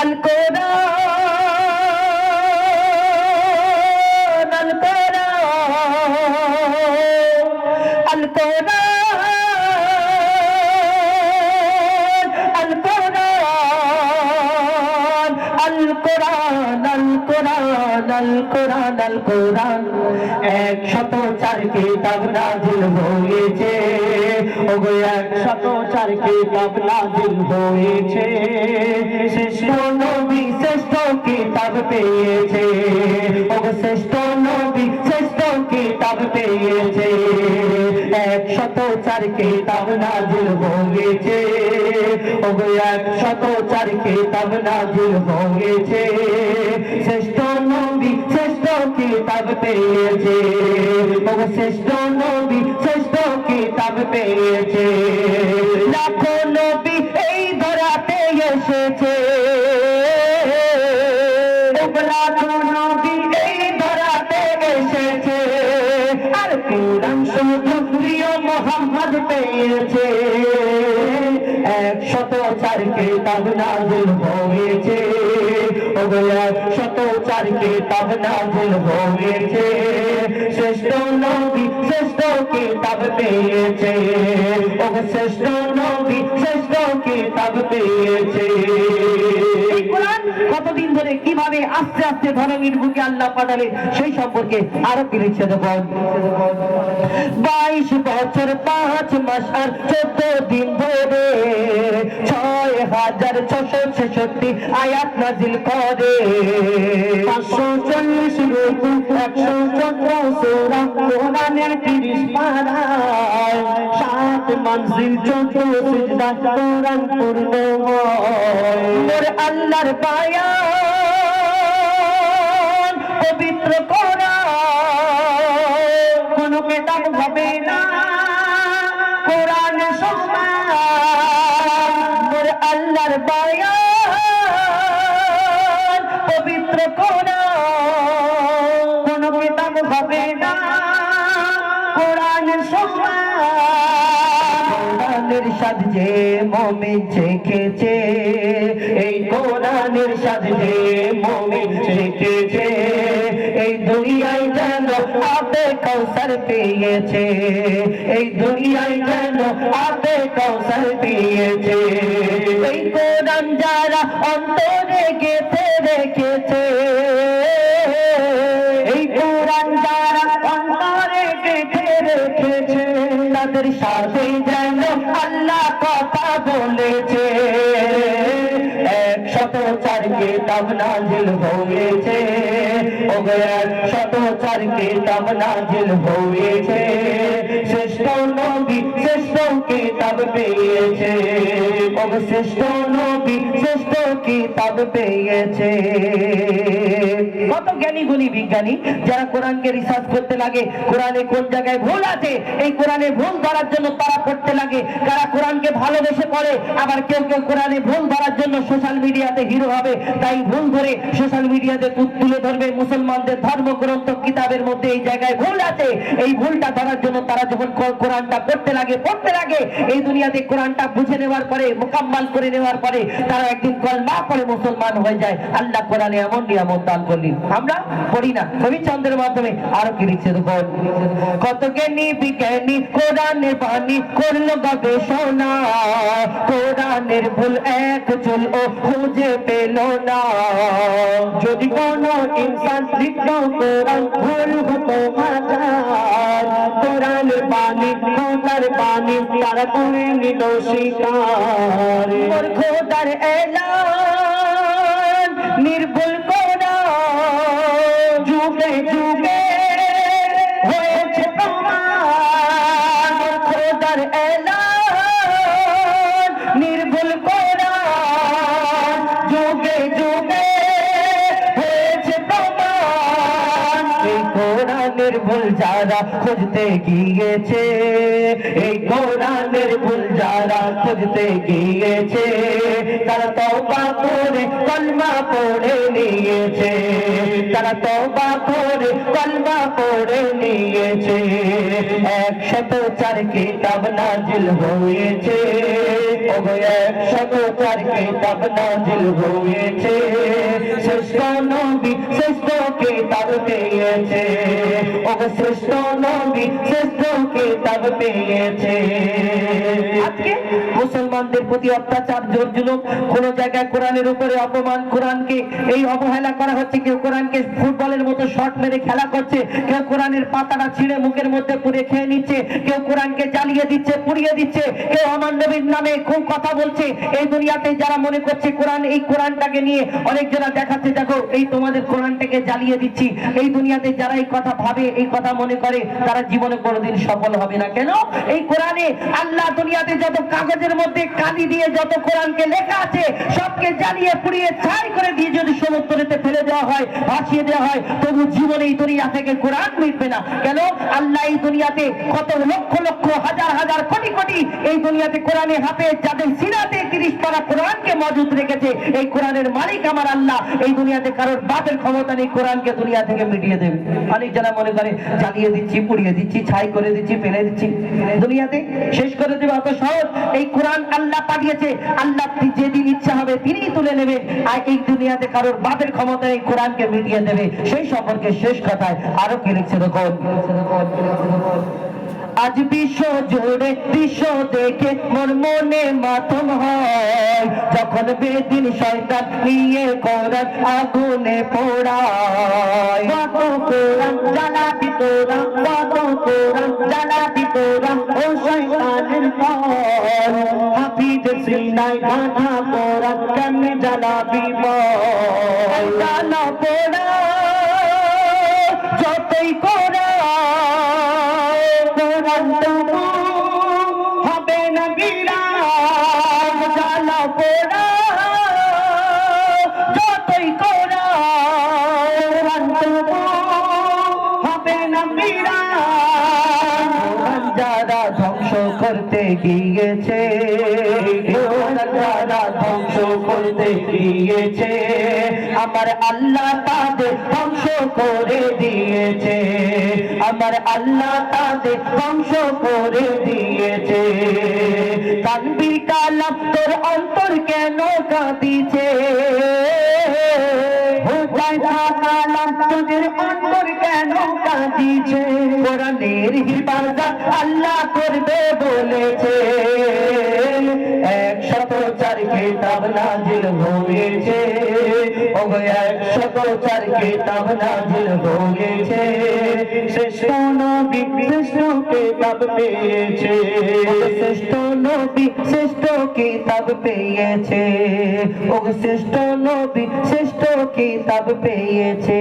আল কোরআন আল কোরআন আল কোরআন আল কোরআন আল কোরআন আল কোরআন আল কোরআন 104 কিতাব নাযিল হয়েছে ওগো 104 কিতাব নাযিল হয়েছে শ্রেষ্ঠ নবী শ্রেষ্ঠ কিতাব পেয়েছে ওগো শ্রেষ্ঠ নবী শ্রেষ্ঠ কিতাব পেয়েছে 104 কিতাব নাযিল হয়েছে ওগো 104 কিতাব নাযিল হয়েছে শ্রেষ্ঠ নবী শ্রেষ্ঠ কিতাব পেয়েছে ওগো শ্রেষ্ঠ নবী শ্রেষ্ঠ কিতাব পেয়েছে লাখো নবী এই ধরাতে এসেছে লাখো নবী এই ধরাতে এসেছে আর কোরআন শুধু প্রিয় মুহাম্মদ পেয়েছে 104 কিতাব নাযিল হয়েছে ওগো 104 কিতাব নাযিল হয়েছে শ্রেষ্ঠ নবী শ্রেষ্ঠ কিতাব পেয়েছে ওগো শ্রেষ্ঠ নবী শ্রেষ্ঠ কিতাব পেয়েছে এই কোরআন কতদিন ধরে কিভাবে আস্তে আস্তে ধরনীর বুকে আল্লাহ পাঠালেন সেই সম্পর্কে আরো কি লিখছে দেখুন 22 বছর 5 মাস আর 14 দিন ধরে 6666 আয়াত নাযিল করে 540 রুকু 114 সূরা কোরআনের 30 পারায় 7 মঞ্জিল 14 সিজদা কোরআন পূর্ণময় মোর আল্লাহর বায়ান পবিত্র কোরআন কোন কিতাব হবে না কোরআনের সমান মোর আল্লাহর বায়ান পবিত্র কোরআন কোন কিতাব হবে না কোরআনের সমান কোরআনের স্বাদ যে মুমিন চেখেছে এই কোরআনের স্বাদ যে মুমিন চেখেছে এই দুনিয়ায় যেন আবে কৌসর পেয়েছে এই দুনিয়ায় যেন আবে কৌসর পেয়েছে এই কোরআন যারা অন্তরে গেঁথে রেখেছে এই কোরআন যারা অন্তরে গেঁথে রেখেছে তাদের সাথে যেন আল্লাহ কথা বলেছে 104 কিতাব নাযিল হয়েছে ওগো 104 কিতাব নাযিল হয়েছে শ্রেষ্ঠ নবী শ্রেষ্ঠ কিতাব পেয়েছে ওগো শ্রেষ্ঠ নবী শ্রেষ্ঠ কিতাব পেয়েছে কত জ্ঞানী গুণী বিজ্ঞানী যারা কোরআনকে রিসার্চ করতে লাগে কোরআনে কোন জায়গায় ভুল আছে এই কোরআনে ভুল ধরার জন্য তারা পড়তে লাগে যারা কোরআনকে ভালোবেসে পড়ে আবার কেউ কেউ কোরআনে ভুল ধরার জন্য সোশ্যাল মিডিয়াতে হিরো হবে তাই ভুল ধরে সোশ্যাল মিডিয়াতে তুলে ধরবে মুসলমানদের ধর্মগ্রন্থ কিতাবের মধ্যে এই জায়গায় ভুল আছে এই ভুলটা ধরার জন্য তারা যখন কোরআনটা পড়তে লাগে এই দুনিয়াতে কোরআনটা বুঝে নেওয়ার পরে মোকাম্মাল করে নেওয়ার পরে তারা একদিন কলমা পড়ে মুসলমান হয়ে যায় আল্লাহ কোরআনে এমন নিয়ামত দান করলেন আমরা পড়ি না কবি চন্দ্রের মাধ্যমে আরো কি লিখছে দেখুন কত জ্ঞানী বিজ্ঞানী কোরআনের বাণী করলো গবেষণা কোরআনের ভুল এক চুল ও খুঁজে পেল না যদি কোনো ইনসান লিখলো কোরআন ভুল হতো হাজার কোরআনের বাণী খোদার বাণী তারা করে নিল শিকার খোদার এলান নির্ভুল কোরআন যুগে যুগে হয়েছে প্রমাণ খোদার এলান নির্ভুল কোরআন যুগে যুগে হয়েছে প্রমাণ এই কোরআনের ভুল যারা খুঁজতে গিয়েছে, এই কোরআনের ভুল যারা খুঁজতে গিয়েছে, তারা তওবা করে কলমা পড়ে নিয়েছে, তারা তওবা করে কলমা পড়ে নিয়েছে। 104 কিতাব নাজিল হয়েছে, ওগো 104 কিতাব নাজিল হয়েছে, শ্রেষ্ঠ নবী শ্রেষ্ঠ কিতাব পেয়েছে, ওগো শ্রেষ্ঠ নবী শ্রেষ্ঠ কিতাব পেয়েছে। আজকে মুসলমানদের প্রতি অত্যাচার, জোর জুলুম, কোন জায়গায় কোরআনের উপরে অপমান, কোরআনকে এই অবহেলা করা হচ্ছে। কেউ কোরআনকে ফুটবলের মতো শট মেরে খেলা করছে, কেউ কোরআনের পাতাটা ছিঁড়ে মুখের মধ্যে পুড়ে খেয়ে নিচ্ছে, কেউ কোরআনকে জ্বালিয়ে দিচ্ছে, পুড়িয়ে দিচ্ছে, কেউ আমার নবীর নামে খুব কথা বলছে। এই দুনিয়াতে যারা মনে করছে কোরআন, এই কোরআনটাকে নিয়ে অনেকজনা দেখাচ্ছে, দেখো এই তোমাদের কোরআনটাকে জ্বালিয়ে দিচ্ছি। এই দুনিয়াতে যারা এই কথা ভাবে, এই কথা মনে করে, তারা জীবনে কোনোদিন সফল হবে না। কেন? এই কোরআনে আল্লাহ দুনিয়াতে যত কাগজের মধ্যে কালি দিয়ে যত কোরআনকে লেখা আছে, সবকে জ্বালিয়ে পুড়িয়ে ছাই করে দিয়ে যদি সমুদ্রেতে ফেলে দেওয়া হয়, ভাসিয়ে দেওয়া হয়, তবু জীবনে এই দুনিয়া থেকে কোরআন মিটবে না। কেন? আল্লাহ এই দুনিয়াতে কত লক্ষ লক্ষ হাজার হাজার কোটি কোটি এই দুনিয়াতে কোরআনে হাফেজ, যাদের সিনাতে 30 পারা কোরআনকে মজুদ রেখেছে, এই কোরআনের মালিক আমার আল্লাহ। এই দুনিয়াতে কারোর বাপের ক্ষমতা নেই কোরআনকে দুনিয়া থেকে মিটিয়ে দেবে। অনেক যারা মনে করে জ্বালিয়ে দিচ্ছি, পুড়িয়ে দিচ্ছি, ছাই করে দিচ্ছি, ফেলে দিচ্ছি, দুনিয়াতে শেষ করে দেবে, অত সহজ। এই কোরআন আল্লাহ পাঠিয়েছে, আল্লাহ যেদিন ইচ্ছা হবে তিনিই তুলে নেবেন। আর এই দুনিয়াতে কারোর বাপের ক্ষমতা এই কোরআনকে মিটিয়ে দেবে। সেই সম্পর্কে শেষ কথায় আরো কি লিখছে দেখুন। আজ বিশ্ব জুড়ে দৃশ্য দেখে মোর মনে মাতম হয়, যখন বেদিন শয়তান নিয়ে কোরআন আগুনে পোড়ায়। কত কোরআন জ্বালাবি তোরা, কত কোরআন জ্বালাবি তোরা, ও শয়তানের দল। হাফিজের সিনায় গাঁথা কোরআন কেমনে জ্বালাবি বল। জ্বালা পোড়া যতই কোরআন হবে না বিরাম, জ্বালা পোড়া যতই কোরআন হবে না বিরাম। যারা ধ্বংস করতে গিয়েছে, যারা ধ্বংস করতে গিয়েছে, আমার আল্লাহ তাদের ধ্বংস করে দিয়েছে, আমার আল্লাহ তাদের ধ্বংস করে দিয়েছে। তানবীর কালাম তোর অন্তর কেন কাঁদিছে, কালাম তোদের অন্তর কেন কাঁদিছে। কোরআনের হিফাজত আল্লাহ করবে বলেছে, 104 কিতাব নাজিল হয়েছে, ওগো 104 কিতাব নাজিল হয়েছে, শ্রেষ্ঠ নবী শ্রেষ্ঠ কিতাব পেয়েছে, শ্রেষ্ঠ নবী শ্রেষ্ঠ কিতাব পেয়েছে, ওগো শ্রেষ্ঠ নবী শ্রেষ্ঠ কিতাব পেয়েছে।